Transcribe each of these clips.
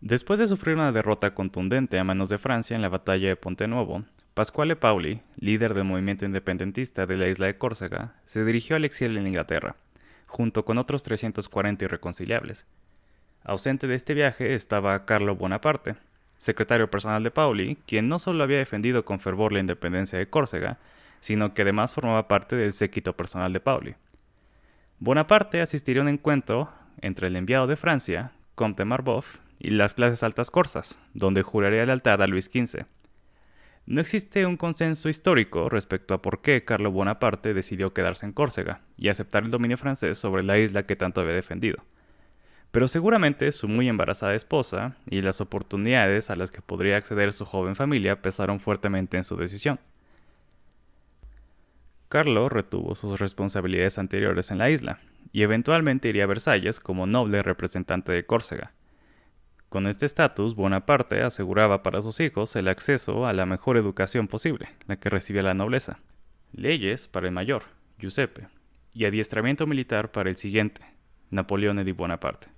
Después de sufrir una derrota contundente a manos de Francia en la batalla de Ponte Nuevo, Pasquale Pauli, líder del movimiento independentista de la isla de Córcega, se dirigió al exilio en Inglaterra, junto con otros 340 irreconciliables. Ausente de este viaje estaba Carlo Bonaparte, secretario personal de Pauli, quien no solo había defendido con fervor la independencia de Córcega, sino que además formaba parte del séquito personal de Pauli. Bonaparte asistiría a un encuentro entre el enviado de Francia, Comte Marbeuf, y las clases altas corsas, donde juraría lealtad a Luis XV. No existe un consenso histórico respecto a por qué Carlo Bonaparte decidió quedarse en Córcega y aceptar el dominio francés sobre la isla que tanto había defendido. Pero seguramente su muy embarazada esposa y las oportunidades a las que podría acceder su joven familia pesaron fuertemente en su decisión. Carlo retuvo sus responsabilidades anteriores en la isla, y eventualmente iría a Versalles como noble representante de Córcega. Con este estatus, Bonaparte aseguraba para sus hijos el acceso a la mejor educación posible, la que recibía la nobleza, leyes para el mayor, Giuseppe, y adiestramiento militar para el siguiente, Napoleone di Bonaparte.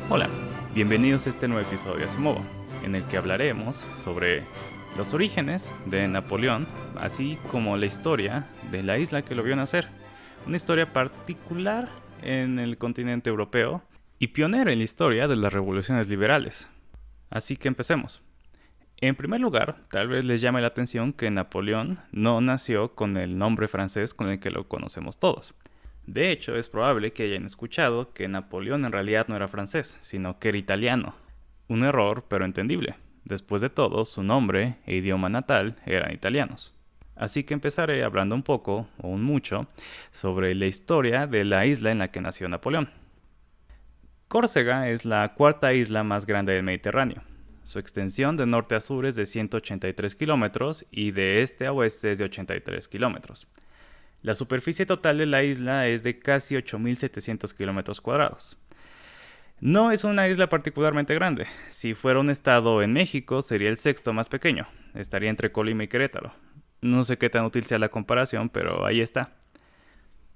Hola, bienvenidos a este nuevo episodio de Asimov, en el que hablaremos sobre los orígenes de Napoleón, así como la historia de la isla que lo vio nacer. Una historia particular en el continente europeo y pionera en la historia de las revoluciones liberales. Así que empecemos. En primer lugar, tal vez les llame la atención que Napoleón no nació con el nombre francés con el que lo conocemos todos. De hecho, es probable que hayan escuchado que Napoleón en realidad no era francés, sino que era italiano. Un error, pero entendible. Después de todo, su nombre e idioma natal eran italianos. Así que empezaré hablando un poco, o un mucho, sobre la historia de la isla en la que nació Napoleón. Córcega es la cuarta isla más grande del Mediterráneo. Su extensión de norte a sur es de 183 kilómetros y de este a oeste es de 83 kilómetros. La superficie total de la isla es de casi 8.700 kilómetros cuadrados. No es una isla particularmente grande. Si fuera un estado en México, sería el sexto más pequeño. Estaría entre Colima y Querétaro. No sé qué tan útil sea la comparación, pero ahí está.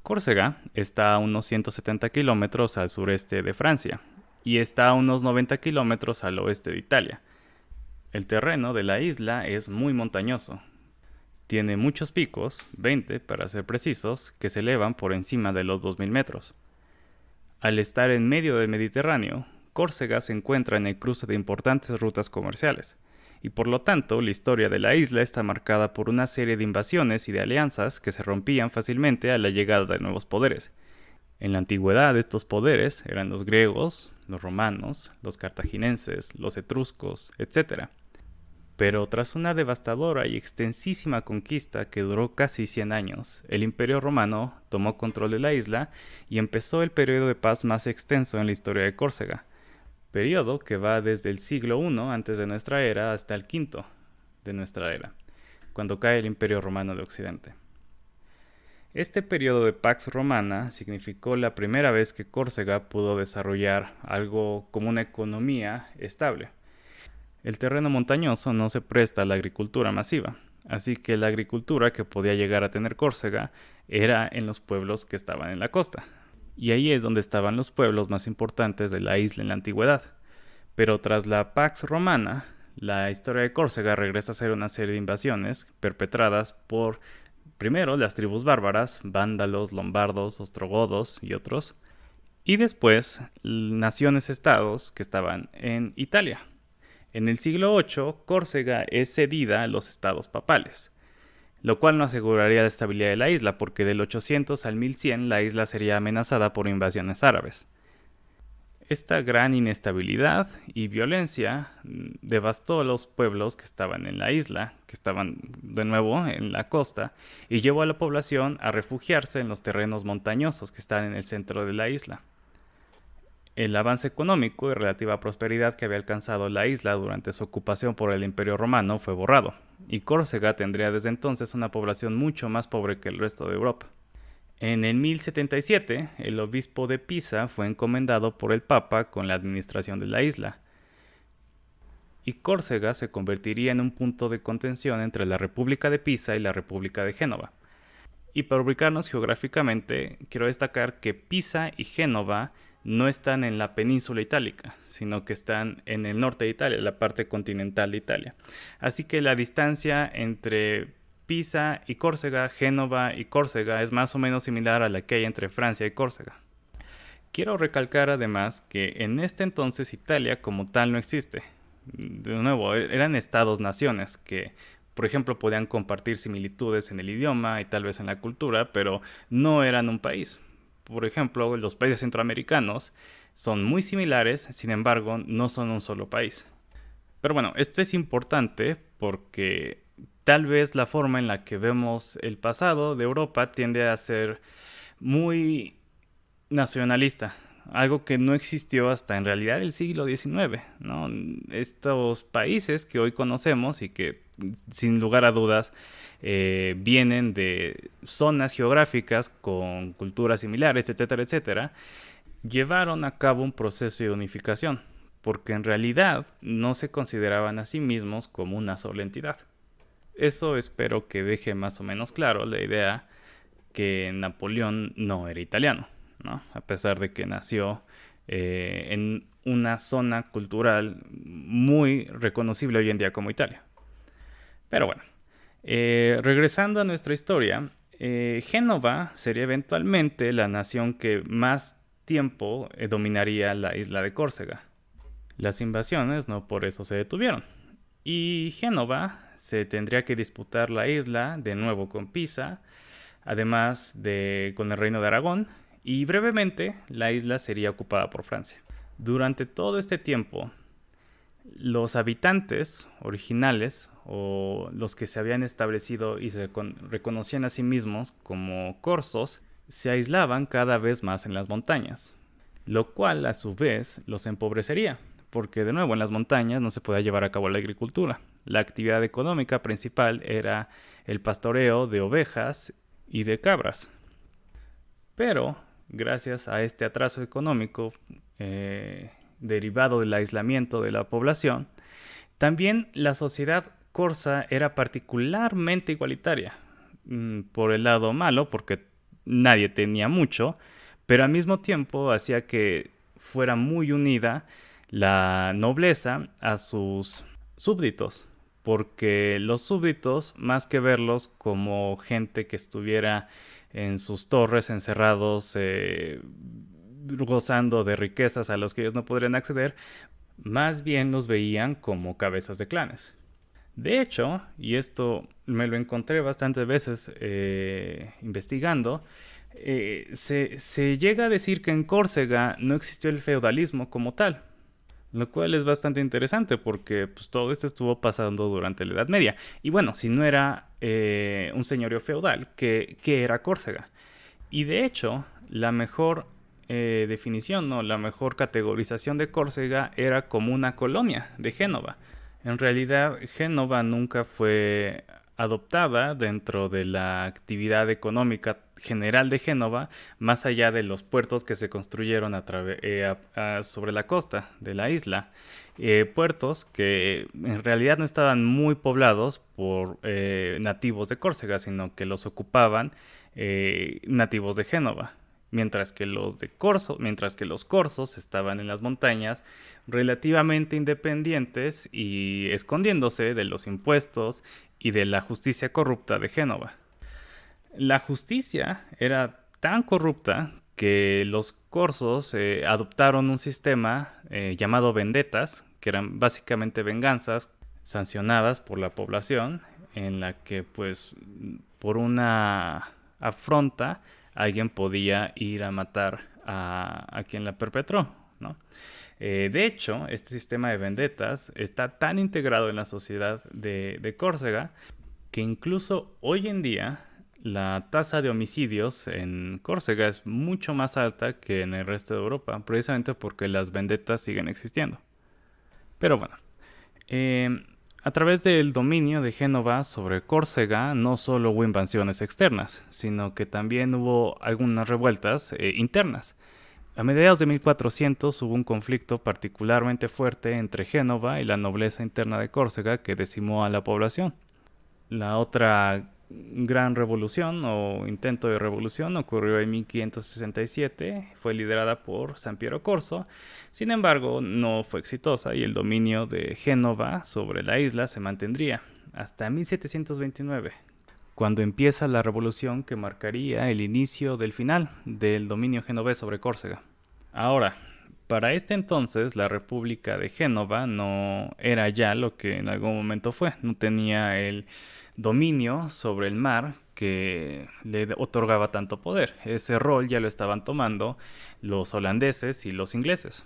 Córcega está a unos 170 kilómetros al sureste de Francia y está a unos 90 kilómetros al oeste de Italia. El terreno de la isla es muy montañoso. Tiene muchos picos, 20 para ser precisos, que se elevan por encima de los 2.000 metros. Al estar en medio del Mediterráneo, Córcega se encuentra en el cruce de importantes rutas comerciales, y por lo tanto la historia de la isla está marcada por una serie de invasiones y de alianzas que se rompían fácilmente a la llegada de nuevos poderes. En la antigüedad estos poderes eran los griegos, los romanos, los cartagineses, los etruscos, etc. Pero tras una devastadora y extensísima conquista que duró casi 100 años, el Imperio Romano tomó control de la isla y empezó el periodo de paz más extenso en la historia de Córcega, periodo que va desde el siglo I antes de nuestra era hasta el V de nuestra era, cuando cae el Imperio Romano de Occidente. Este periodo de Pax Romana significó la primera vez que Córcega pudo desarrollar algo como una economía estable. El terreno montañoso no se presta a la agricultura masiva, así que la agricultura que podía llegar a tener Córcega era en los pueblos que estaban en la costa. Y ahí es donde estaban los pueblos más importantes de la isla en la antigüedad. Pero tras la Pax Romana, la historia de Córcega regresa a ser una serie de invasiones perpetradas por, primero, las tribus bárbaras, vándalos, lombardos, ostrogodos y otros, y después naciones-estados que estaban en Italia. En el siglo VIII, Córcega es cedida a los estados papales, lo cual no aseguraría la estabilidad de la isla, porque del 800 al 1100 la isla sería amenazada por invasiones árabes. Esta gran inestabilidad y violencia devastó a los pueblos que estaban en la isla, que estaban de nuevo en la costa, y llevó a la población a refugiarse en los terrenos montañosos que están en el centro de la isla. El avance económico y relativa prosperidad que había alcanzado la isla durante su ocupación por el Imperio Romano fue borrado, y Córcega tendría desde entonces una población mucho más pobre que el resto de Europa. En el 1077, el obispo de Pisa fue encomendado por el Papa con la administración de la isla, y Córcega se convertiría en un punto de contención entre la República de Pisa y la República de Génova. Y para ubicarnos geográficamente, quiero destacar que Pisa y Génova no están en la península itálica, sino que están en el norte de Italia, la parte continental de Italia. Así que la distancia entre Pisa y Córcega, Génova y Córcega es más o menos similar a la que hay entre Francia y Córcega. Quiero recalcar además que en este entonces Italia como tal no existe. De nuevo, eran estados-naciones que, por ejemplo, podían compartir similitudes en el idioma y tal vez en la cultura, pero no eran un país. Por ejemplo, los países centroamericanos son muy similares, sin embargo, no son un solo país. Pero bueno, esto es importante porque tal vez la forma en la que vemos el pasado de Europa tiende a ser muy nacionalista, algo que no existió hasta en realidad el siglo XIX, ¿no? Estos países que hoy conocemos y que sin lugar a dudas vienen de zonas geográficas con culturas similares, etcétera, etcétera, llevaron a cabo un proceso de unificación, porque en realidad no se consideraban a sí mismos como una sola entidad. Eso espero que deje más o menos claro la idea que Napoleón no era italiano, ¿no? A pesar de que nació en una zona cultural muy reconocible hoy en día como Italia. Pero bueno, regresando a nuestra historia, Génova sería eventualmente la nación que más tiempo dominaría la isla de Córcega. Las invasiones no por eso se detuvieron, y Génova se tendría que disputar la isla de nuevo con Pisa, además de con el reino de Aragón, y brevemente la isla sería ocupada por Francia. Durante todo este tiempo, los habitantes originales, o los que se habían establecido y se reconocían a sí mismos como corsos, se aislaban cada vez más en las montañas, lo cual a su vez los empobrecería, porque de nuevo en las montañas no se podía llevar a cabo la agricultura. La actividad económica principal era el pastoreo de ovejas y de cabras. Pero gracias a este atraso económico derivado del aislamiento de la población, también la sociedad corsa era particularmente igualitaria. Por el lado malo, porque nadie tenía mucho, pero al mismo tiempo hacía que fuera muy unida la nobleza a sus súbditos, porque los súbditos, más que verlos como gente que estuviera en sus torres encerrados, gozando de riquezas a los que ellos no podrían acceder, más bien los veían como cabezas de clanes. De hecho, y esto me lo encontré bastantes veces investigando, se llega a decir que en Córcega no existió el feudalismo como tal, lo cual es bastante interesante porque pues, todo esto estuvo pasando durante la Edad Media. Y bueno, si no era un señorío feudal, ¿qué era Córcega? Y de hecho, la mejor definición o la mejor categorización de Córcega era como una colonia de Génova. En realidad, Génova nunca fue adoptada dentro de la actividad económica general de Génova, más allá de los puertos que se construyeron sobre la costa de la isla. Puertos que en realidad no estaban muy poblados por nativos de Córcega, sino que los ocupaban nativos de Génova. Mientras que los corsos estaban en las montañas relativamente independientes y escondiéndose de los impuestos y de la justicia corrupta de Génova. La justicia era tan corrupta que los corsos adoptaron un sistema llamado vendettas, que eran básicamente venganzas sancionadas por la población, en la que pues por una afronta alguien podía ir a matar a quien la perpetró, ¿no? De hecho, este sistema de vendettas está tan integrado en la sociedad de Córcega que incluso hoy en día la tasa de homicidios en Córcega es mucho más alta que en el resto de Europa, precisamente porque las vendettas siguen existiendo. Pero bueno, A través del dominio de Génova sobre Córcega no solo hubo invasiones externas, sino que también hubo algunas revueltas internas. A mediados de 1400 hubo un conflicto particularmente fuerte entre Génova y la nobleza interna de Córcega que decimó a la población. La otra gran revolución o intento de revolución ocurrió en 1567, fue liderada por San Piero Corso, sin embargo no fue exitosa y el dominio de Génova sobre la isla se mantendría hasta 1729, cuando empieza la revolución que marcaría el inicio del final del dominio genovés sobre Córcega. Ahora, para este entonces la República de Génova no era ya lo que en algún momento fue, no tenía el dominio sobre el mar que le otorgaba tanto poder. Ese rol ya lo estaban tomando los holandeses y los ingleses.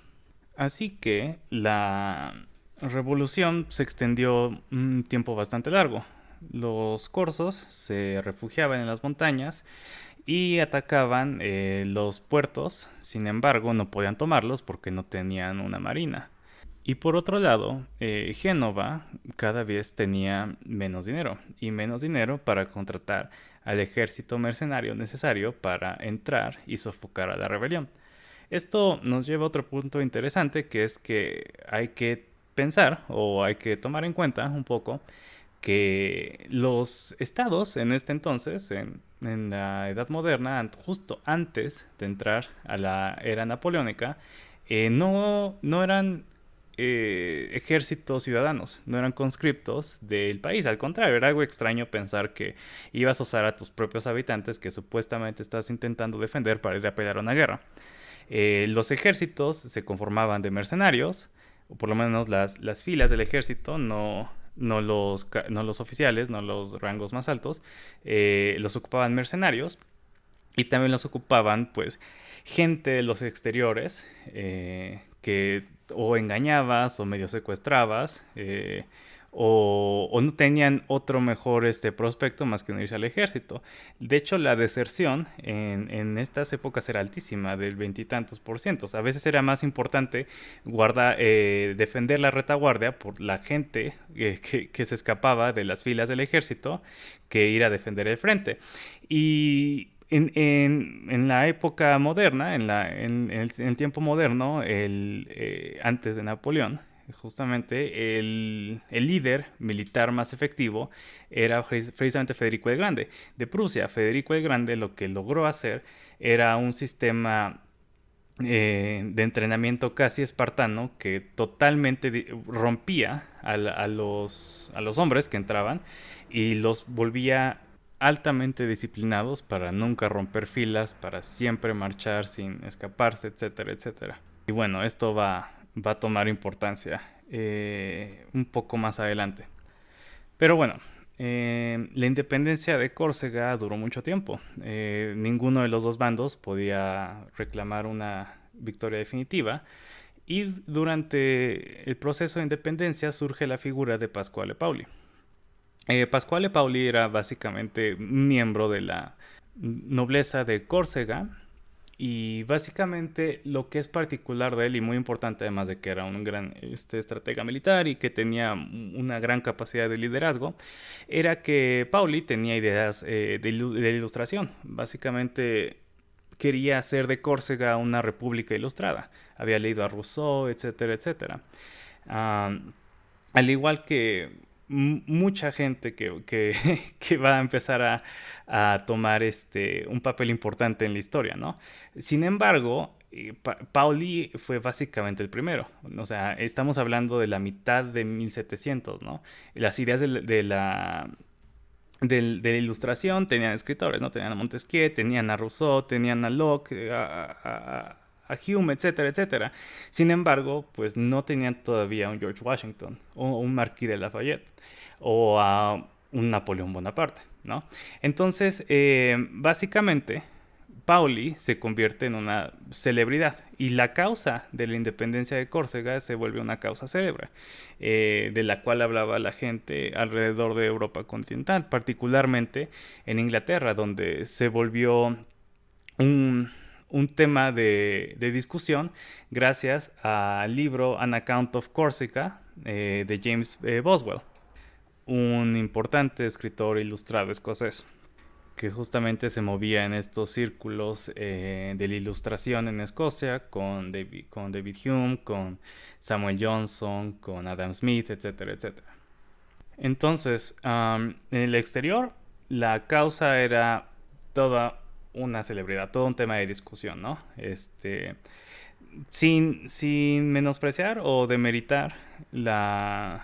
Así que la revolución se extendió un tiempo bastante largo. Los corsos se refugiaban en las montañas y atacaban los puertos, sin embargo no podían tomarlos porque no tenían una marina. Y por otro lado, Génova cada vez tenía menos dinero y menos dinero para contratar al ejército mercenario necesario para entrar y sofocar a la rebelión. Esto nos lleva a otro punto interesante, que es que hay que pensar o hay que tomar en cuenta un poco que los estados en este entonces, en la Edad Moderna, justo antes de entrar a la era napoleónica, no eran ejércitos ciudadanos, no eran conscriptos del país. Al contrario, era algo extraño pensar que ibas a usar a tus propios habitantes que supuestamente estás intentando defender para ir a pelear una guerra. Los ejércitos se conformaban de mercenarios, o por lo menos las filas del ejército, no los oficiales, no los rangos más altos, los ocupaban mercenarios y también los ocupaban pues gente de los exteriores que o engañabas o medio secuestrabas o no tenían otro mejor prospecto más que unirse al ejército. De hecho, la deserción en estas épocas era altísima, del veintitantos por ciento. A veces era más importante defender la retaguardia por la gente que se escapaba de las filas del ejército que ir a defender el frente. Y en la época moderna, en el tiempo moderno, antes de Napoleón, justamente el líder militar más efectivo era precisamente Federico el Grande de Prusia. Federico el Grande lo que logró hacer era un sistema de entrenamiento casi espartano que totalmente rompía a los hombres que entraban y los volvía altamente disciplinados para nunca romper filas, para siempre marchar sin escaparse, etcétera, etcétera. Y bueno, esto va a tomar importancia un poco más adelante. Pero bueno, la independencia de Córcega duró mucho tiempo. Ninguno de los dos bandos podía reclamar una victoria definitiva. Y durante el proceso de independencia surge la figura de Pasquale Pauli. Pasquale Pauli era básicamente un miembro de la nobleza de Córcega y básicamente lo que es particular de él y muy importante, además de que era un gran estratega militar y que tenía una gran capacidad de liderazgo, era que Pauli tenía ideas de ilustración. Básicamente quería hacer de Córcega una república ilustrada. Había leído a Rousseau, etcétera, etcétera. Al igual que mucha gente que va a empezar a tomar un papel importante en la historia, ¿no? Sin embargo, Pauli fue básicamente el primero. O sea, estamos hablando de la mitad de 1700, ¿no? Las ideas de la ilustración tenían escritores, ¿no? Tenían a Montesquieu, tenían a Rousseau, tenían a Locke, a Hume, etcétera, etcétera. Sin embargo, pues no tenían todavía un George Washington o un Marquis de Lafayette o a un Napoleón Bonaparte, ¿no? Entonces, básicamente, Pauli se convierte en una celebridad y la causa de la independencia de Córcega se vuelve una causa célebre, de la cual hablaba la gente alrededor de Europa continental, particularmente en Inglaterra, donde se volvió un tema de discusión gracias al libro An Account of Corsica de James Boswell. un importante escritor ilustrado escocés que justamente se movía en estos círculos de la ilustración en Escocia con David Hume, con Samuel Johnson, con Adam Smith, etcétera, etcétera. Entonces, en el exterior, la causa era toda una celebridad, todo un tema de discusión, ¿no? Sin menospreciar o demeritar la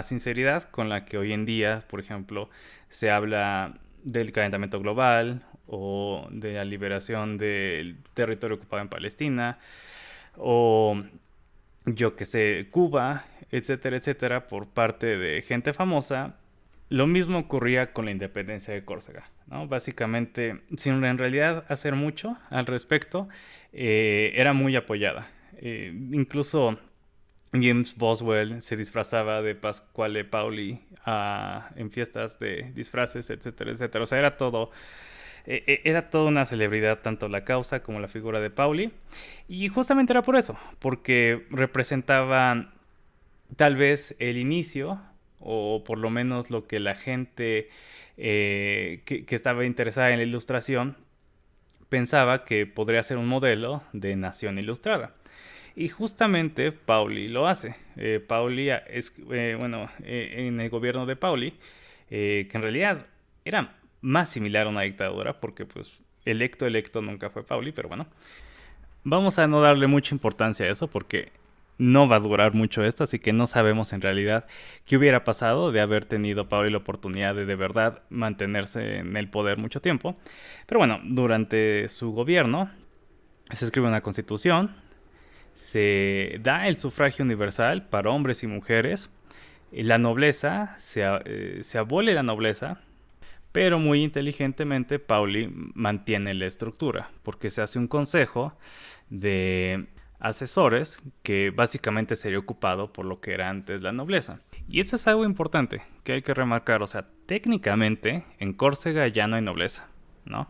sinceridad con la que hoy en día, por ejemplo, se habla del calentamiento global o de la liberación del territorio ocupado en Palestina o yo que sé, Cuba, etcétera, etcétera, por parte de gente famosa. Lo mismo ocurría con la independencia de Córcega, ¿no? Básicamente, sin en realidad hacer mucho al respecto, era muy apoyada. Incluso James Boswell se disfrazaba de Pasquale Pauli en fiestas de disfraces, etcétera, etcétera. O sea, era toda una celebridad, tanto la causa como la figura de Pauli. Y justamente era por eso, porque representaba tal vez el inicio, o por lo menos lo que la gente que estaba interesada en la ilustración pensaba que podría ser un modelo de nación ilustrada. Y justamente Pauli lo hace. Pauli es, en el gobierno de Pauli, que en realidad era más similar a una dictadura, porque pues electo nunca fue Pauli, pero bueno. Vamos a no darle mucha importancia a eso porque no va a durar mucho esto, así que no sabemos en realidad qué hubiera pasado de haber tenido Pauli la oportunidad de verdad mantenerse en el poder mucho tiempo. Pero bueno, durante su gobierno se escribe una constitución, se da el sufragio universal para hombres y mujeres, la nobleza, se abole la nobleza, pero muy inteligentemente Pauli mantiene la estructura, porque se hace un consejo de asesores que básicamente sería ocupado por lo que era antes la nobleza. Y eso es algo importante que hay que remarcar, o sea, técnicamente en Córcega ya no hay nobleza, ¿no?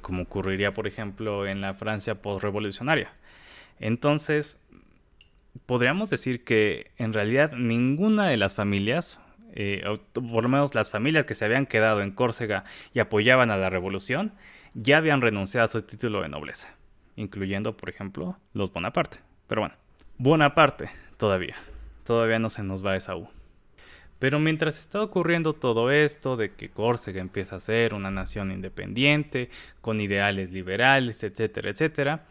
Como ocurriría, por ejemplo, en la Francia postrevolucionaria. Entonces, podríamos decir que en realidad ninguna de las familias, por lo menos las familias que se habían quedado en Córcega y apoyaban a la revolución, ya habían renunciado a su título de nobleza, incluyendo, por ejemplo, los Bonaparte. Pero bueno, Bonaparte todavía no se nos va esa U. Pero mientras está ocurriendo todo esto de que Córcega empieza a ser una nación independiente, con ideales liberales, etcétera, etcétera,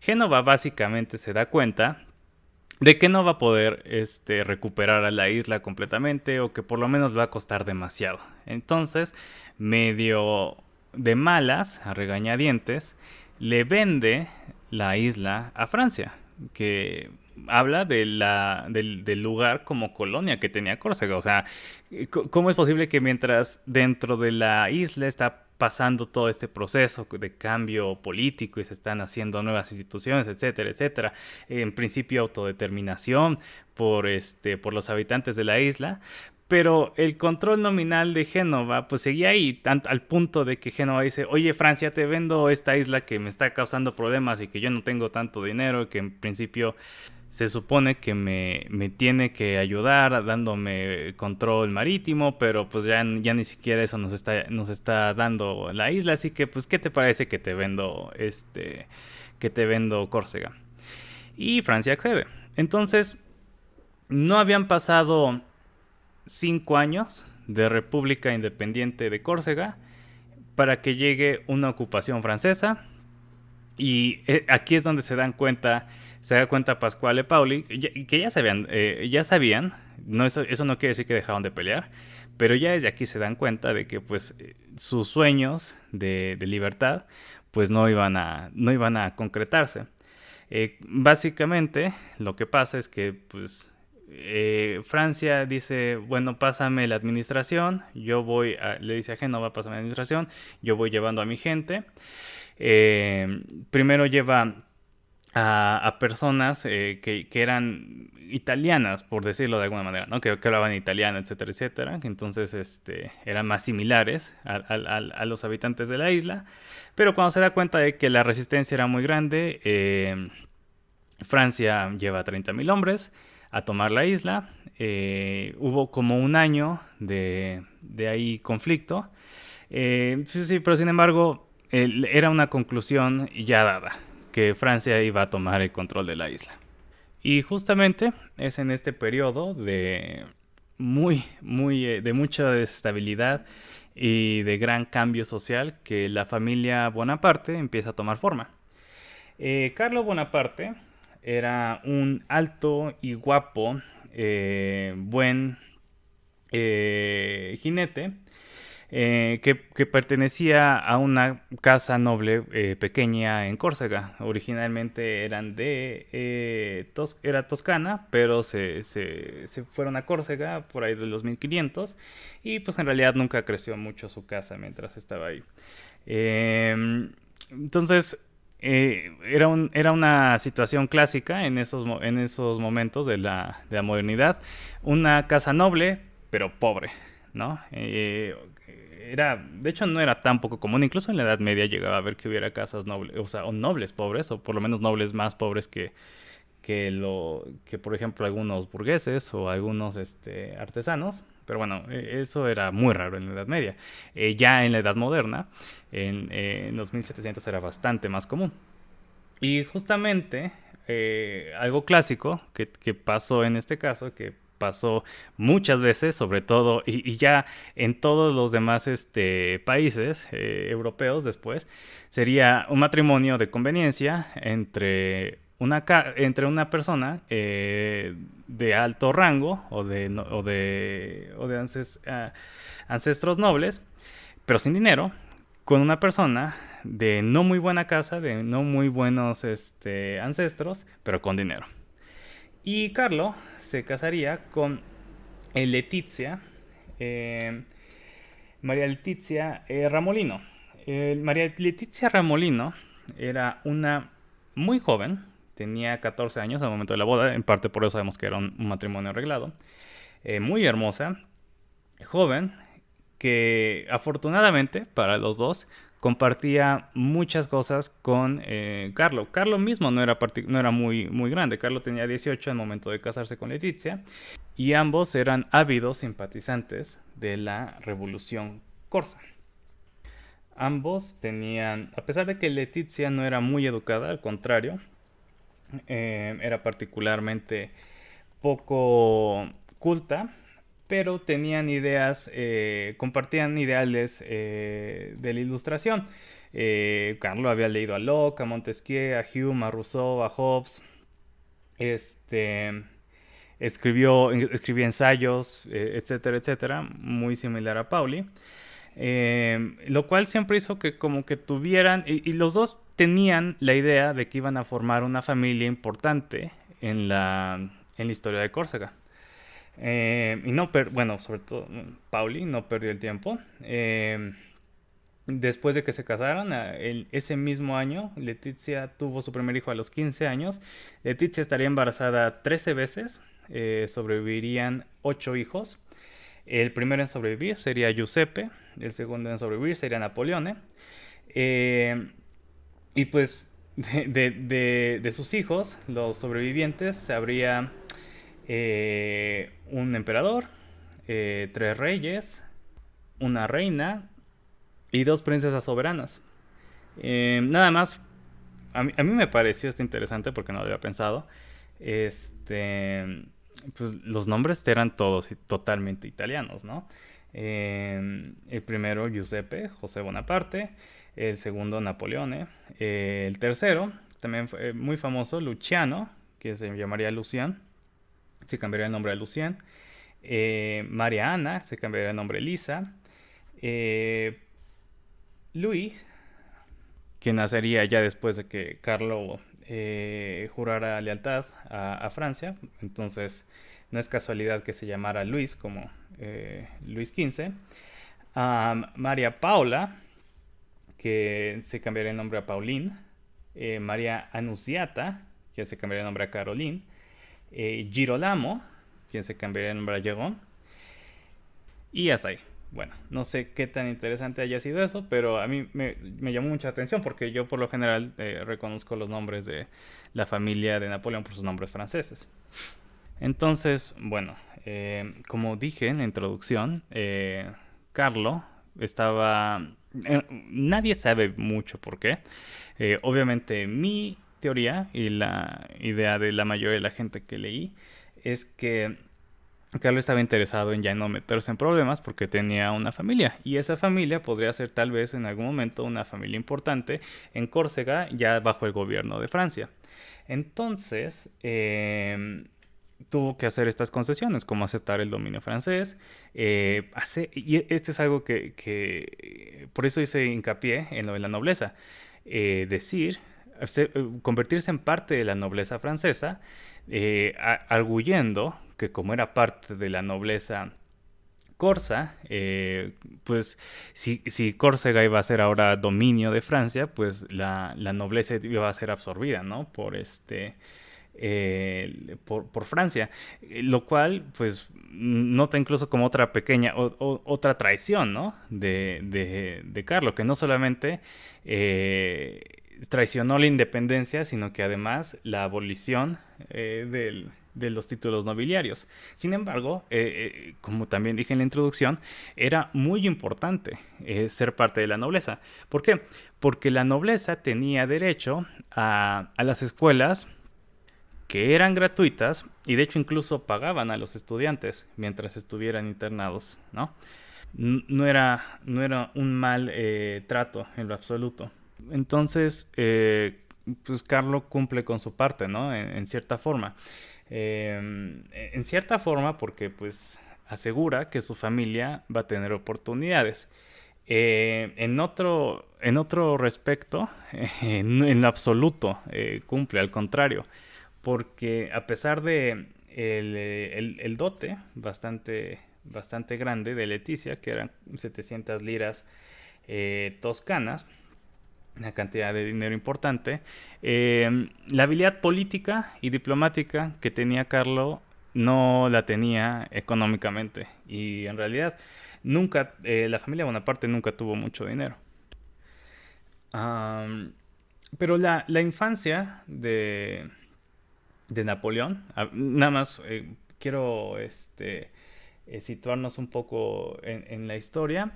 Génova básicamente se da cuenta de que no va a poder recuperar a la isla completamente o que por lo menos va a costar demasiado. Entonces, medio de malas, a regañadientes, le vende la isla a Francia, que habla del lugar como colonia que tenía Córcega. O sea, ¿cómo es posible que mientras dentro de la isla está pasando todo este proceso de cambio político y se están haciendo nuevas instituciones, etcétera, etcétera, en principio autodeterminación por los habitantes de la isla, pero el control nominal de Génova pues seguía ahí, al punto de que Génova dice, oye Francia, te vendo esta isla que me está causando problemas y que yo no tengo tanto dinero, que en principio se supone que me tiene que ayudar dándome control marítimo, pero pues ya ni siquiera eso nos está dando la isla, así que pues ¿qué te parece que te vendo Córcega? Y Francia accede. Entonces, no habían pasado 5 años de República Independiente de Córcega para que llegue una ocupación francesa, y aquí es donde se da cuenta Pasquale Pauli, que ya sabían, no, eso no quiere decir que dejaron de pelear, pero ya desde aquí se dan cuenta de que pues sus sueños de libertad pues no iban a concretarse. Básicamente lo que pasa es que pues Francia dice, bueno, pásame la administración, le dice a Génova, pásame la administración, yo voy llevando a mi gente. Primero lleva a personas que eran italianas, por decirlo de alguna manera, ¿no? Que hablaban italiano, etcétera, etcétera. Entonces, eran más similares a los habitantes de la isla. Pero cuando se da cuenta de que la resistencia era muy grande, Francia lleva 30.000 hombres a tomar la isla. hubo como un año de ahí conflicto. Sí, pero sin embargo, era una conclusión ya dada, que Francia iba a tomar el control de la isla. Y justamente es en este periodo de mucha desestabilidad y de gran cambio social que la familia Bonaparte empieza a tomar forma. Carlo Bonaparte era un alto y guapo, buen jinete que pertenecía a una casa noble pequeña en Córcega. Originalmente era toscana, pero se fueron a Córcega por ahí de los 1500 y pues en realidad nunca creció mucho su casa mientras estaba ahí. Entonces era una situación clásica en esos momentos de la modernidad. Una casa noble, pero pobre, ¿no? De hecho, no era tan poco común. Incluso en la Edad Media llegaba a ver que hubiera casas nobles, o sea, o nobles pobres, o por lo menos nobles más pobres que por ejemplo, algunos burgueses o algunos artesanos. Pero bueno, eso era muy raro en la Edad Media. Ya en la Edad Moderna, en los 1700 era bastante más común. Y justamente algo clásico que pasó en este caso, que pasó muchas veces, sobre todo, y ya en todos los demás países europeos después, sería un matrimonio de conveniencia entre una persona de alto rango o de ancestros nobles, pero sin dinero, con una persona de no muy buena casa, de no muy buenos ancestros, pero con dinero. Y Carlo se casaría con Letizia, eh, María Letizia Ramolino. María Letizia Ramolino era una muy joven, tenía 14 años al momento de la boda, en parte por eso sabemos que era un matrimonio arreglado, muy hermosa, joven, que afortunadamente para los dos compartía muchas cosas con Carlo. Carlo mismo no era muy grande. Carlo tenía 18 al momento de casarse con Letizia y ambos eran ávidos simpatizantes de la Revolución Corsa. Ambos tenían, a pesar de que Letizia no era muy educada, al contrario, era particularmente poco culta, pero tenían compartían ideales de la ilustración. Carlo había leído a Locke, a Montesquieu, a Hume, a Rousseau, a Hobbes. Escribía ensayos, etcétera, etcétera, muy similar a Pauli. Lo cual siempre hizo que como que tuvieran, y los dos tenían la idea de que iban a formar una familia importante en la historia de Córcega. Bueno, sobre todo Pauli no perdió el tiempo. Después de que se casaron, ese mismo año, Letizia tuvo su primer hijo a los 15 años. Letizia estaría embarazada 13 veces. Sobrevivirían 8 hijos. El primero en sobrevivir sería Giuseppe. El segundo en sobrevivir sería Napoleone. Y pues de sus hijos, los sobrevivientes, habría un emperador, 3 reyes, una reina y 2 princesas soberanas. Nada más, a mí me pareció esto interesante porque no lo había pensado. Pues los nombres eran todos totalmente italianos, ¿no? El primero, Giuseppe, José Bonaparte. El segundo, Napoleone. El tercero, también fue muy famoso, Luciano, que se llamaría Lucian. Se cambiaría el nombre a Lucien. María Ana, se cambiaría el nombre a Lisa. Luis, que nacería ya después de que Carlo jurara lealtad a Francia. Entonces, no es casualidad que se llamara Luis como Luis XV. María Paula, que se cambiaría el nombre a Pauline. María Annunziata, que se cambiaría el nombre a Caroline. Girolamo, quien se cambiaría el nombre a Jérôme. Y hasta ahí. Bueno, no sé qué tan interesante haya sido eso, pero a mí me llamó mucha atención porque yo por lo general reconozco los nombres de la familia de Napoleón por sus nombres franceses. Entonces, bueno, como dije en la introducción, Carlo estaba... nadie sabe mucho por qué. Obviamente mi teoría y la idea de la mayoría de la gente que leí es que Carlo estaba interesado en ya no meterse en problemas porque tenía una familia y esa familia podría ser tal vez en algún momento una familia importante en Córcega ya bajo el gobierno de Francia. Entonces, tuvo que hacer estas concesiones, como aceptar el dominio francés. Y este es algo por eso hice hincapié en lo de la nobleza. Decir, convertirse en parte de la nobleza francesa, arguyendo que como era parte de la nobleza corsa, pues si Córcega iba a ser ahora dominio de Francia, pues la nobleza iba a ser absorbida, ¿no? Por Francia, lo cual pues nota incluso como otra pequeña, otra traición, ¿no? De Carlos, que no solamente traicionó la independencia, sino que además la abolición de los títulos nobiliarios. Sin embargo, como también dije en la introducción, era muy importante ser parte de la nobleza. ¿Por qué? Porque la nobleza tenía derecho a las escuelas que eran gratuitas y de hecho incluso pagaban a los estudiantes mientras estuvieran internados, ¿no? No era un mal trato en lo absoluto. Entonces, pues Carlo cumple con su parte, ¿no? En cierta forma. En cierta forma porque pues asegura que su familia va a tener oportunidades. En otro respecto, en lo absoluto cumple, al contrario, porque a pesar de el dote bastante grande de Leticia, que eran 700 liras toscanas, una cantidad de dinero importante, la habilidad política y diplomática que tenía Carlo no la tenía económicamente y en realidad nunca, la familia Bonaparte nunca tuvo mucho dinero. Um, pero la infancia de Napoleón, nada más quiero situarnos un poco en la historia.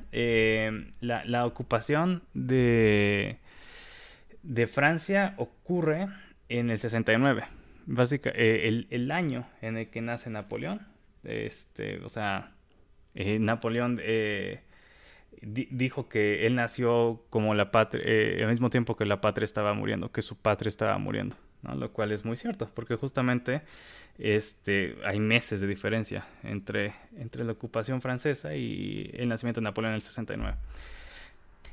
La ocupación de Francia ocurre en el 69, el año en el que nace Napoleón. O sea, Napoleón dijo que él nació como la patria, al mismo tiempo que la patria estaba muriendo, que su patria estaba muriendo, ¿no? Lo cual es muy cierto, porque justamente hay meses de diferencia entre la ocupación francesa y el nacimiento de Napoleón en el 69.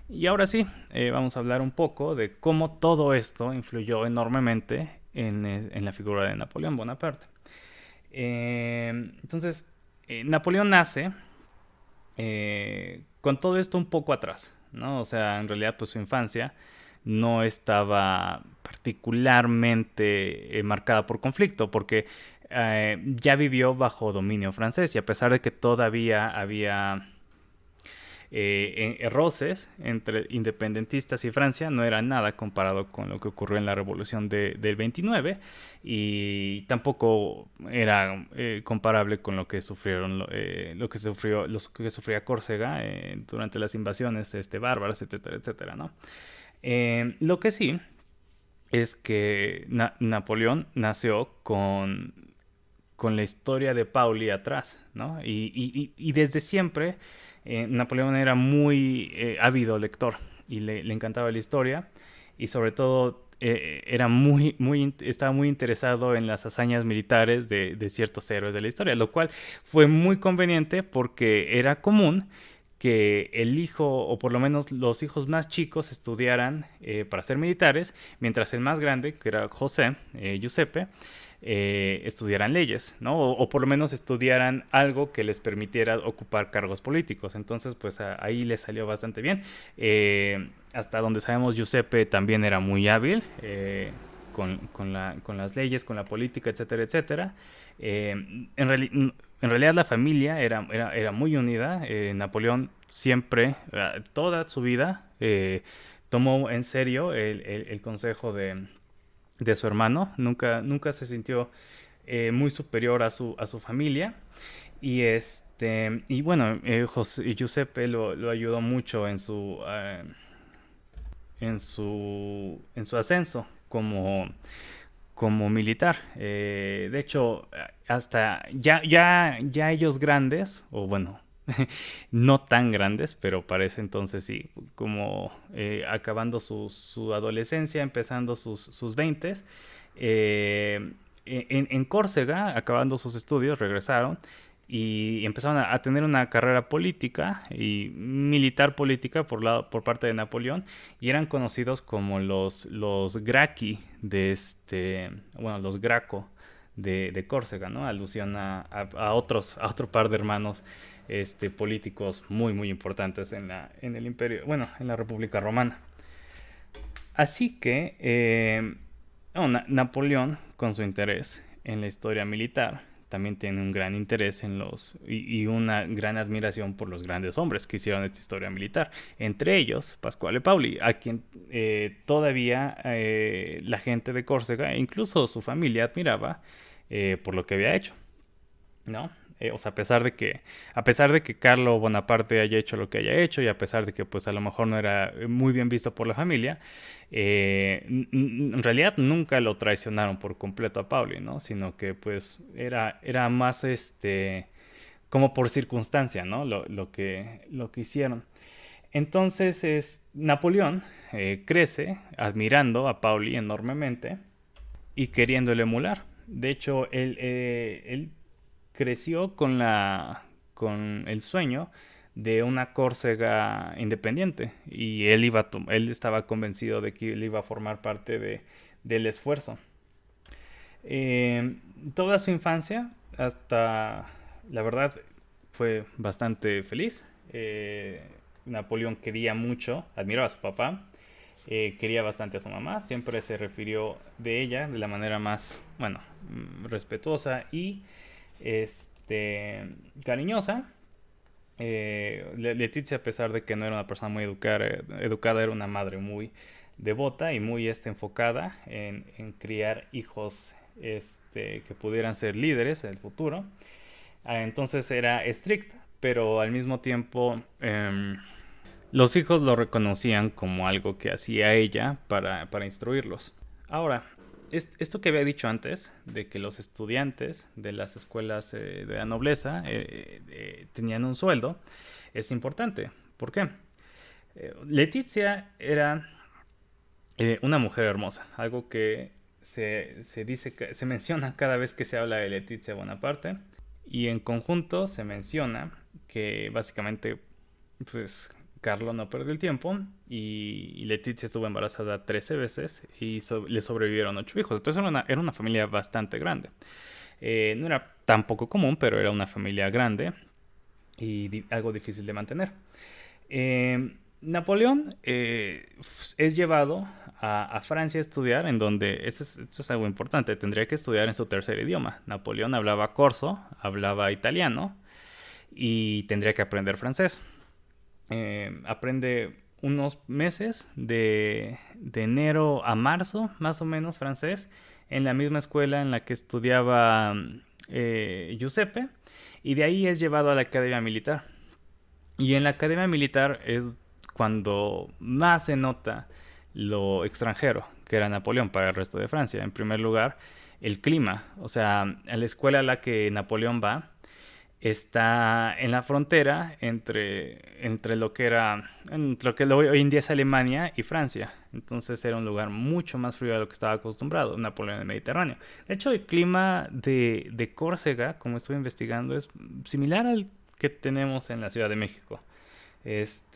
Y ahora sí, vamos a hablar un poco de cómo todo esto influyó enormemente en la figura de Napoleón Bonaparte. Entonces, Napoleón nace con todo esto un poco atrás, ¿no? O sea, en realidad pues su infancia no estaba particularmente marcada por conflicto, porque ya vivió bajo dominio francés y a pesar de que todavía había roces entre independentistas y Francia, no era nada comparado con lo que ocurrió en la revolución del 29 y tampoco era comparable con lo que sufría Córcega durante las invasiones bárbaras, etcétera, etcétera, ¿no? Lo que sí es que Napoleón nació con la historia de Pauli atrás, ¿no? Y desde siempre Napoleón era muy ávido lector y le encantaba la historia y sobre todo estaba muy interesado en las hazañas militares de ciertos héroes de la historia, lo cual fue muy conveniente porque era común que el hijo, o por lo menos los hijos más chicos, estudiaran para ser militares, mientras el más grande, que era Giuseppe, estudiaran leyes, ¿no? O por lo menos estudiaran algo que les permitiera ocupar cargos políticos. Entonces, pues ahí les salió bastante bien. Hasta donde sabemos, Giuseppe también era muy hábil con las leyes, con la política, etcétera, etcétera. En realidad la familia era muy unida. Napoleón siempre, toda su vida, tomó en serio el consejo de su hermano. Nunca se sintió muy superior a su familia. Y bueno, Giuseppe lo ayudó mucho en su ascenso como militar. De hecho, hasta ya ellos grandes, o bueno, no tan grandes, pero para ese entonces sí, como acabando su adolescencia, empezando sus 20, en Córcega, acabando sus estudios, regresaron y empezaron a tener una carrera política y militar política por parte de Napoleón, y eran conocidos como los Gracchi bueno, los Graco de Córcega, ¿no? Alusión a otro par de hermanos políticos muy importantes en el imperio, bueno, en la República Romana. Así que no, Napoleón, con su interés en la historia militar, también tiene un gran interés y una gran admiración por los grandes hombres que hicieron esta historia militar. Entre ellos, Pasquale Pauli, a quien todavía la gente de Córcega e incluso su familia admiraba por lo que había hecho, ¿no? O sea, a pesar de que Carlo Bonaparte haya hecho lo que haya hecho, y a pesar de que pues a lo mejor no era muy bien visto por la familia, en realidad nunca lo traicionaron por completo a Pauli, ¿no? Sino que pues era más como por circunstancia, ¿no? Lo que hicieron. Entonces Napoleón crece admirando a Pauli enormemente y queriéndole emular. De hecho, él creció con el sueño de una Córcega independiente, y él estaba convencido de que él iba a formar parte del esfuerzo. Toda su infancia, hasta la verdad, fue bastante feliz. Napoleón quería mucho, admiraba a su papá, quería bastante a su mamá, siempre se refirió de ella de la manera más, bueno, respetuosa y cariñosa. Letizia, a pesar de que no era una persona muy educada, era una madre muy devota y muy enfocada en criar hijos que pudieran ser líderes en el futuro. Entonces era estricta, pero al mismo tiempo los hijos lo reconocían como algo que hacía ella para instruirlos. Ahora, esto que había dicho antes, de que los estudiantes de las escuelas de la nobleza tenían un sueldo, es importante. ¿Por qué? Letizia era una mujer hermosa, algo que se menciona cada vez que se habla de Letizia Bonaparte, y en conjunto se menciona que básicamente pues Carlo no perdió el tiempo y Letizia estuvo embarazada 13 veces y le sobrevivieron 8 hijos. Entonces era una familia bastante grande. No era tan poco común, pero era una familia grande y algo difícil de mantener. Napoleón es llevado a Francia a estudiar, en donde, esto es algo importante, tendría que estudiar en su tercer idioma. Napoleón hablaba corso, hablaba italiano y tendría que aprender francés. Aprende unos meses de enero a marzo, más o menos, francés, en la misma escuela en la que estudiaba Giuseppe, y de ahí es llevado a la Academia Militar. Y en la Academia Militar es cuando más se nota lo extranjero que era Napoleón para el resto de Francia. En primer lugar, el clima. O sea, a la escuela a la que Napoleón va está en la frontera entre lo que hoy en día es Alemania y Francia. Entonces era un lugar mucho más frío de lo que estaba acostumbrado Napoleón en el Mediterráneo. De hecho, el clima de Córcega, como estuve investigando, es similar al que tenemos en la Ciudad de México. Es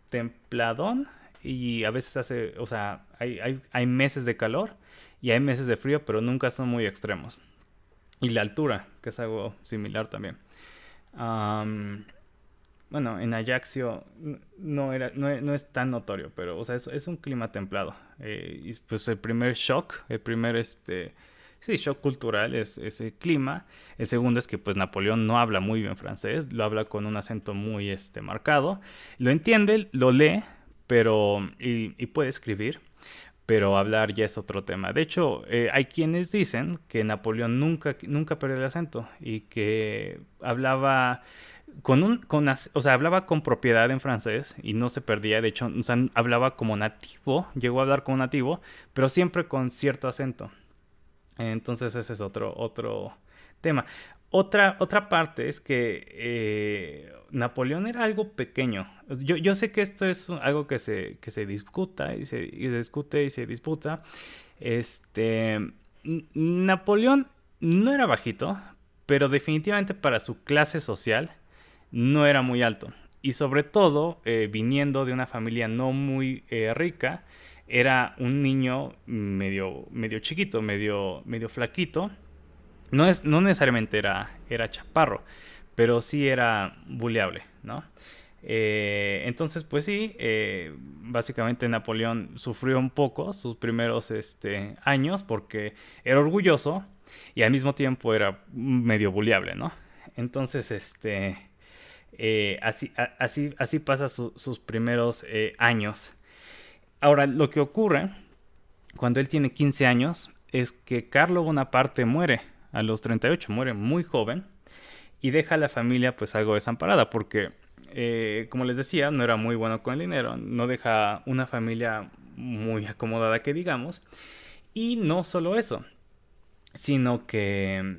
templadón, y a veces o sea, hay meses de calor y hay meses de frío, pero nunca son muy extremos. Y la altura, que es algo similar también. Bueno, en Ajaccio no es tan notorio, pero o sea, es un clima templado. Y pues el primer shock, shock cultural es el clima. El segundo es que pues Napoleón no habla muy bien francés, lo habla con un acento muy marcado. Lo entiende, lo lee, y puede escribir, pero hablar ya es otro tema. De hecho, hay quienes dicen que Napoleón nunca perdió el acento y que hablaba o sea, hablaba con propiedad en francés y no se perdía. De hecho, o sea, hablaba como nativo, llegó a hablar como nativo, pero siempre con cierto acento. Entonces ese es otro tema. Otra parte es que Napoleón era algo pequeño. Yo sé que esto es algo que se discuta y se discute y se disputa. Este, Napoleón no era bajito, pero definitivamente para su clase social no era muy alto. Y sobre todo, viniendo de una familia no muy rica, era un niño medio chiquito, medio flaquito. No necesariamente era chaparro, pero sí era buleable, ¿no? Entonces, pues sí, básicamente Napoleón sufrió un poco sus primeros años porque era orgulloso y al mismo tiempo era medio buleable, ¿no? Entonces, así pasa sus primeros años. Ahora, lo que ocurre cuando él tiene 15 años es que Carlo Bonaparte muere a los 38, muere muy joven y deja a la familia pues algo desamparada porque, como les decía, no era muy bueno con el dinero, no deja una familia muy acomodada que digamos, y no solo eso, sino que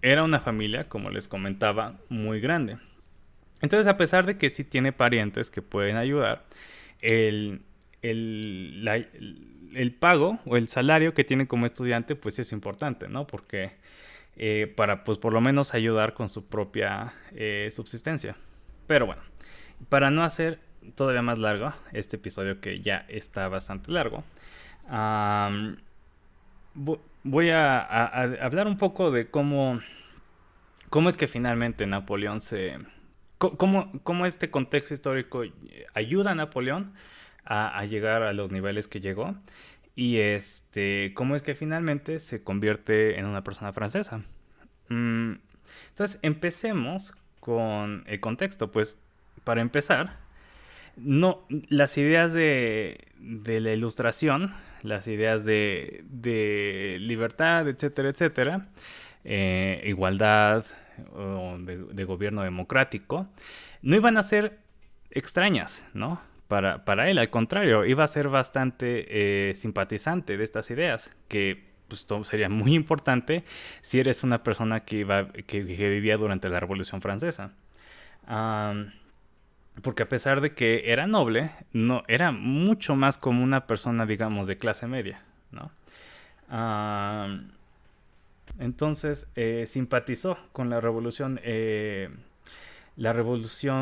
era una familia, como les comentaba, muy grande. Entonces, a pesar de que sí tiene parientes que pueden ayudar, el, el pago o el salario que tiene como estudiante, pues sí es importante, ¿no? Porque para, pues por lo menos ayudar con su propia subsistencia. Pero bueno, para no hacer todavía más largo este episodio que ya está bastante largo, um, voy a hablar un poco de cómo es que finalmente Napoleón cómo este contexto histórico ayuda a Napoleón a llegar a los niveles que llegó y cómo es que finalmente se convierte en una persona francesa. Entonces, empecemos con el contexto. Pues, para empezar, no, las ideas de la ilustración, las ideas de libertad, etcétera, etcétera, igualdad o de gobierno democrático, no iban a ser extrañas, ¿no? Para él, al contrario, iba a ser bastante simpatizante de estas ideas, que pues, sería muy importante si eres una persona que vivía durante la Revolución Francesa. Um, Porque a pesar de que era noble, no era mucho más como una persona, digamos, de clase media, ¿no? Uh, entonces simpatizó con la revolución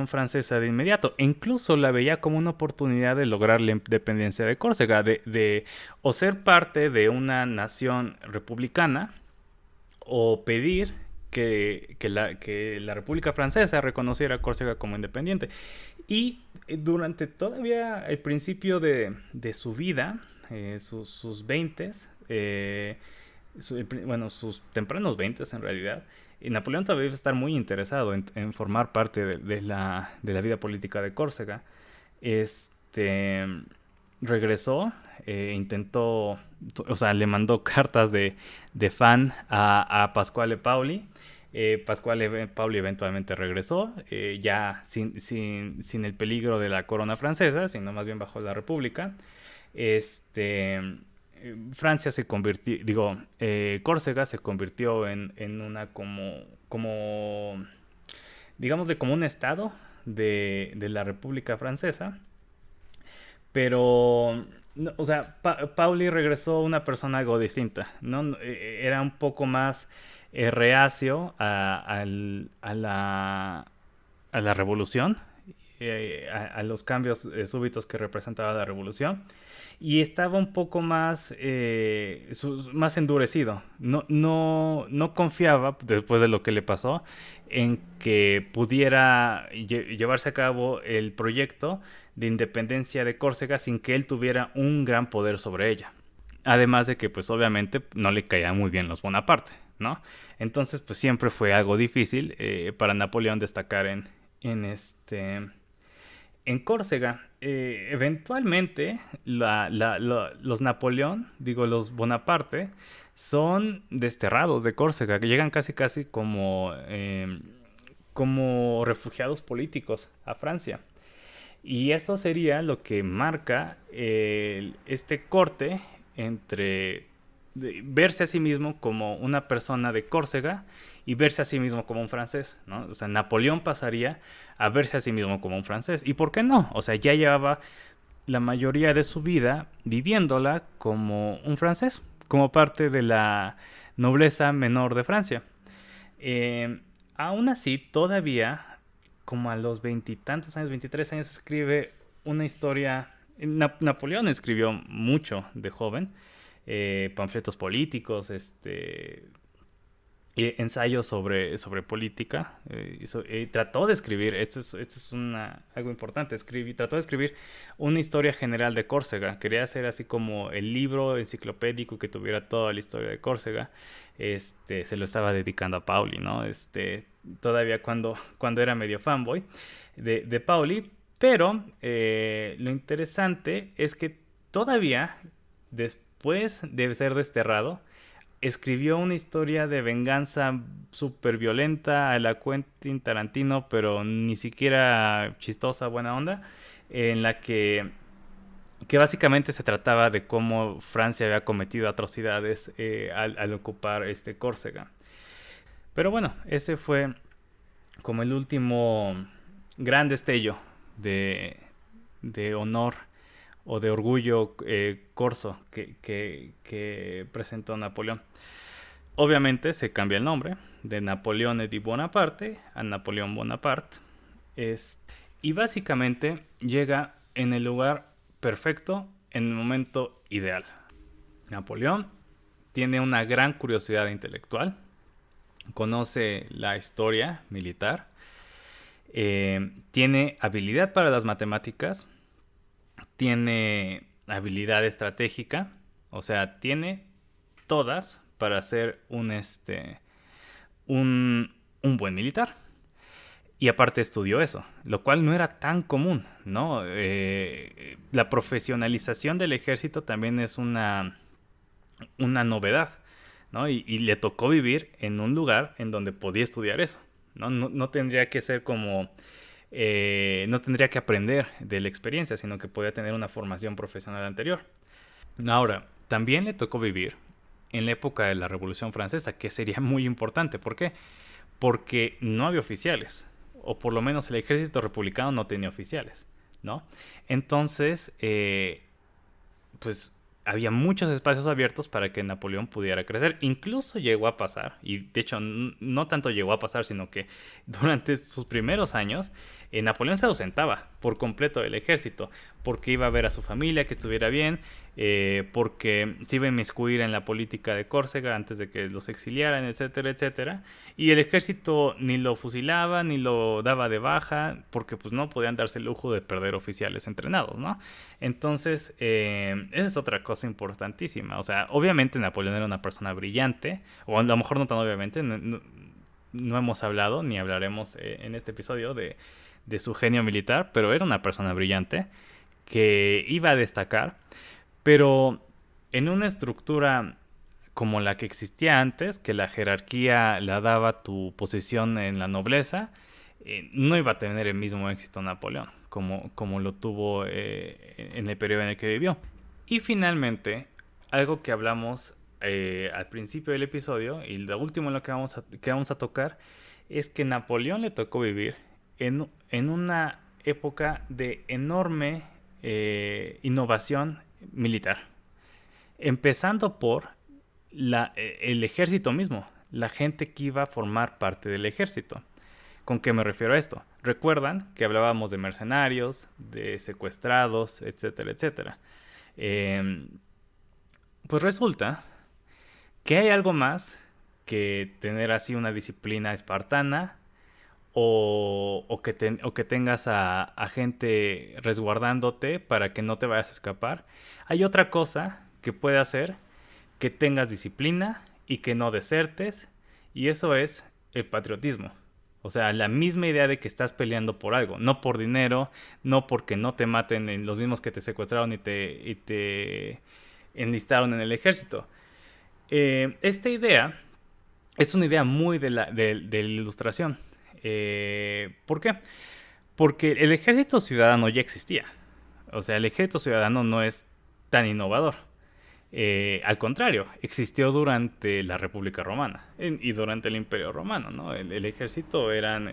francesa de inmediato. E incluso la veía como una oportunidad de lograr la independencia de Córcega, o ser parte de una nación republicana, o pedir que la República Francesa reconociera a Córcega como independiente. Y durante todavía el principio de su vida, sus 20s, bueno, sus tempranos 20s en realidad, Napoleón todavía iba a estar muy interesado en formar parte de la vida política de Córcega. Este regresó, intentó, o sea, le mandó cartas de fan a Pasquale Paoli. Pasquale Paoli eventualmente regresó, ya sin el peligro de la corona francesa, sino más bien bajo la República. Francia se convirtió, Córcega se convirtió en una digámosle, como un estado de la República Francesa. Pero, no, o sea, Pauli regresó una persona algo distinta, ¿no? Era un poco más reacio a la revolución, a los cambios súbitos que representaba la revolución. Y estaba un poco más endurecido. No confiaba, después de lo que le pasó, en que pudiera llevarse a cabo el proyecto de independencia de Córcega sin que él tuviera un gran poder sobre ella. Además de que, pues obviamente, no le caían muy bien los Bonaparte, ¿no? Entonces, pues siempre fue algo difícil para Napoleón destacar en Córcega. Eventualmente, los Napoleón, los Bonaparte, son desterrados de Córcega, que llegan casi casi como refugiados políticos a Francia. Y eso sería lo que marca este corte entre verse a sí mismo como una persona de Córcega y verse a sí mismo como un francés, ¿no? O sea, Napoleón pasaría a verse a sí mismo como un francés. ¿Y por qué no? O sea, ya llevaba la mayoría de su vida viviéndola como un francés, como parte de la nobleza menor de Francia. Aún así, todavía, como a los veintitantos años, 23 años, escribe una historia. Napoleón escribió mucho de joven, panfletos políticos, ensayos sobre política. Trató de escribir, esto es algo importante, trató de escribir una historia general de Córcega. Quería hacer así como el libro enciclopédico que tuviera toda la historia de Córcega. Se lo estaba dedicando a Pauli, ¿no? Todavía cuando era medio fanboy de Pauli. Pero lo interesante es que todavía, después de ser desterrado, escribió una historia de venganza súper violenta a la Quentin Tarantino, pero ni siquiera chistosa, buena onda, en la que básicamente se trataba de cómo Francia había cometido atrocidades al ocupar Córcega. Pero bueno, ese fue como el último gran destello de honor o de orgullo corso que presentó Napoleón. Obviamente se cambia el nombre de Napoleón di Bonaparte a Napoleón Bonaparte. Y básicamente llega en el lugar perfecto, en el momento ideal. Napoleón tiene una gran curiosidad intelectual, conoce la historia militar, tiene habilidad para las matemáticas, tiene habilidad estratégica, o sea, tiene todas para ser un buen militar. Y aparte estudió eso, lo cual no era tan común, ¿no? La profesionalización del ejército también es una novedad, ¿no? Y le tocó vivir en un lugar en donde podía estudiar eso, ¿no? No tendría que ser como no tendría que aprender de la experiencia, sino que podía tener una formación profesional anterior. Ahora, también le tocó vivir en la época de la Revolución Francesa, que sería muy importante. ¿Por qué? Porque no había oficiales, o por lo menos el ejército republicano no tenía oficiales, ¿no? Entonces, pues había muchos espacios abiertos para que Napoleón pudiera crecer. Incluso llegó a pasar, y de hecho no tanto llegó a pasar, sino que durante sus primeros años, Napoleón se ausentaba por completo del ejército, porque iba a ver a su familia, que estuviera bien, porque se iba a inmiscuir en la política de Córcega antes de que los exiliaran, etcétera, etcétera. Y el ejército ni lo fusilaba, ni lo daba de baja, porque pues no podían darse el lujo de perder oficiales entrenados, ¿no? Entonces, esa es otra cosa importantísima. O sea, obviamente Napoleón era una persona brillante, o a lo mejor no tan obviamente, no hemos hablado ni hablaremos en este episodio de su genio militar, pero era una persona brillante que iba a destacar, pero en una estructura como la que existía antes, que la jerarquía la daba tu posición en la nobleza, no iba a tener el mismo éxito Napoleón como lo tuvo en el periodo en el que vivió. Y finalmente, algo que hablamos al principio del episodio, y lo último en lo que vamos a tocar, es que Napoleón le tocó vivir en una época de enorme innovación militar. Empezando por el ejército mismo, la gente que iba a formar parte del ejército. ¿Con qué me refiero a esto? Recuerdan que hablábamos de mercenarios, de secuestrados, etcétera, etcétera. Pues resulta que hay algo más que tener así una disciplina espartana o que tengas a gente resguardándote para que no te vayas a escapar. Hay otra cosa que puede hacer que tengas disciplina y que no desertes, y eso es el patriotismo. O sea, la misma idea de que estás peleando por algo, no por dinero, no porque no te maten en los mismos que te secuestraron y te enlistaron en el ejército. Esta idea es una idea muy de la ilustración. ¿Por qué? Porque el ejército ciudadano ya existía. O sea, el ejército ciudadano no es tan innovador. Al contrario, existió durante la República Romana y durante el Imperio Romano, ¿no? El ejército eran,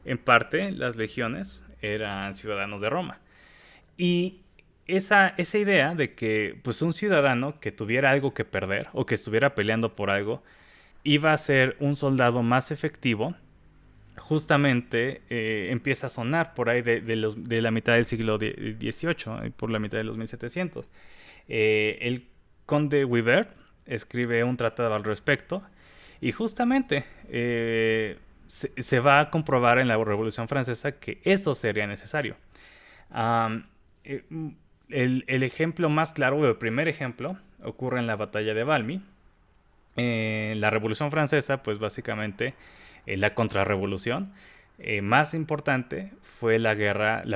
en parte, las legiones eran ciudadanos de Roma. Y esa idea de que pues, un ciudadano que tuviera algo que perder o que estuviera peleando por algo iba a ser un soldado más efectivo, justamente empieza a sonar por ahí de la mitad del siglo XVIII, por la mitad de los 1700. El conde Wiber escribe un tratado al respecto y justamente se va a comprobar en la Revolución Francesa que eso sería necesario. Um, eh, el ejemplo más claro, o el primer ejemplo, ocurre en la batalla de Valmy. La Revolución Francesa, pues básicamente la contrarrevolución más importante fue la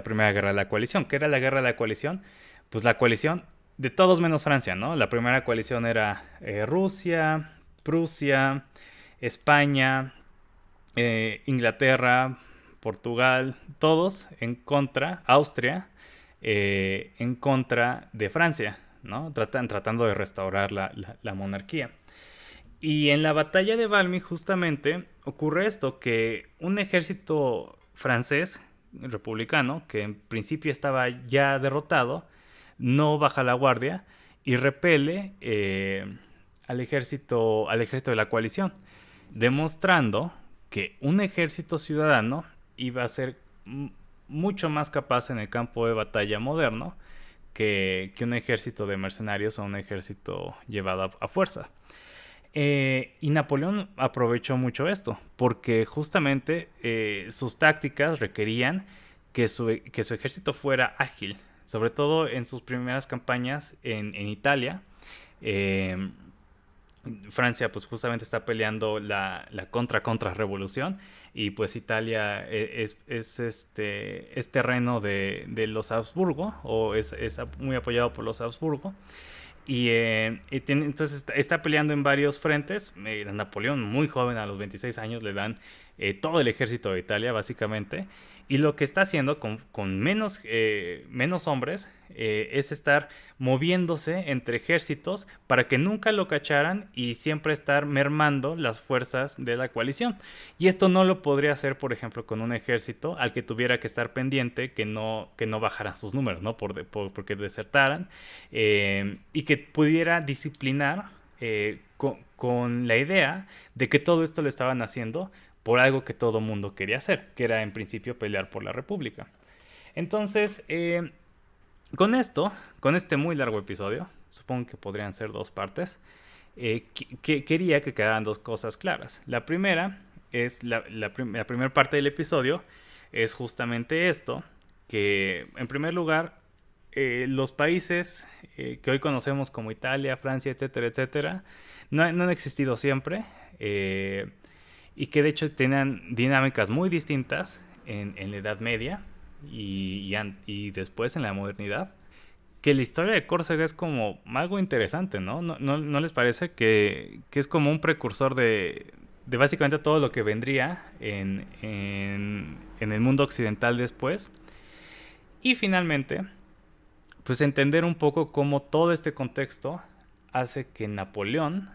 primera guerra de la coalición. ¿Qué era la guerra de la coalición? Pues la coalición de todos menos Francia, ¿no? La primera coalición era Rusia, Prusia, España, Inglaterra, Portugal, todos en contra, Austria, en contra de Francia, ¿no? Tratando de restaurar la monarquía. Y en la batalla de Valmy justamente ocurre esto, que un ejército francés republicano, que en principio estaba ya derrotado, no baja la guardia y repele al ejército de la coalición, demostrando que un ejército ciudadano iba a ser mucho más capaz en el campo de batalla moderno que un ejército de mercenarios o un ejército llevado a fuerza. Y Napoleón aprovechó mucho esto, porque justamente sus tácticas requerían que su ejército fuera ágil, sobre todo en sus primeras campañas en Italia. Eh, Francia pues justamente está peleando la contra-revolución y pues Italia es terreno de los Habsburgo o es muy apoyado por los Habsburgo. Entonces está peleando en varios frentes. Napoleón, muy joven, a los 26 años, le dan todo el ejército de Italia, básicamente. Y lo que está haciendo con menos hombres es estar moviéndose entre ejércitos para que nunca lo cacharan y siempre estar mermando las fuerzas de la coalición. Y esto no lo podría hacer, por ejemplo, con un ejército al que tuviera que estar pendiente que no bajaran sus números, ¿no? Porque desertaran. Y que pudiera disciplinar con la idea de que todo esto lo estaban haciendo por algo que todo mundo quería hacer, que era en principio pelear por la República. Entonces, con este muy largo episodio, supongo que podrían ser dos partes, quería que quedaran dos cosas claras. La primera es la primera parte del episodio es justamente esto, que en primer lugar los países que hoy conocemos como Italia, Francia, etcétera, etcétera, no han existido siempre y que de hecho tenían dinámicas muy distintas en la Edad Media y después en la modernidad. Que la historia de Córcega es como algo interesante, ¿no? ¿No les parece que es como un precursor de básicamente todo lo que vendría en el mundo occidental después? Y finalmente, pues entender un poco cómo todo este contexto hace que Napoleón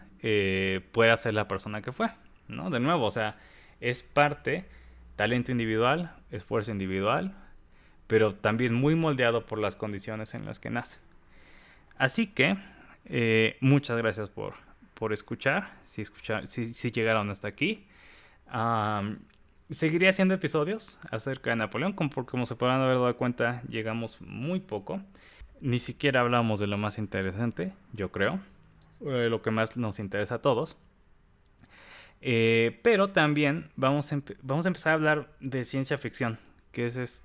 pueda ser la persona que fue, ¿no? De nuevo, o sea, es parte talento individual, esfuerzo individual, pero también muy moldeado por las condiciones en las que nace. Así que, muchas gracias por escuchar, si llegaron hasta aquí. Seguiré haciendo episodios acerca de Napoleón, como se podrán haber dado cuenta, llegamos muy poco. Ni siquiera hablamos de lo más interesante, yo creo, lo que más nos interesa a todos. Pero también vamos a empezar a hablar de ciencia ficción, que es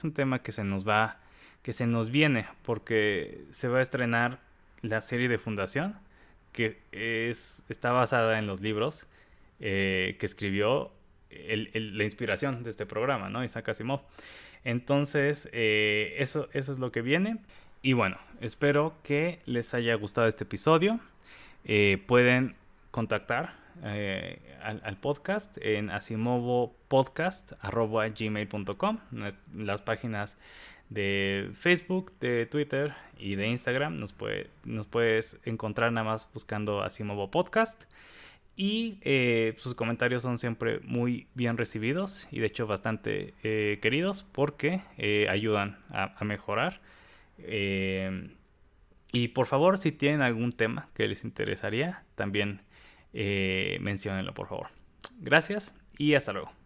un tema que se nos viene, porque se va a estrenar la serie de Fundación, que está basada en los libros que escribió la inspiración de este programa, ¿no? Isaac Asimov. Entonces, eso es lo que viene. Y bueno, espero que les haya gustado este episodio. Pueden contactar al podcast en asimovopodcast@gmail.com. Las páginas de Facebook, de Twitter y de Instagram nos puedes encontrar nada más buscando Asimovo Podcast. Y sus comentarios son siempre muy bien recibidos y de hecho bastante queridos porque ayudan a mejorar. Y por favor, si tienen algún tema que les interesaría, también menciónenlo por favor. Gracias y hasta luego.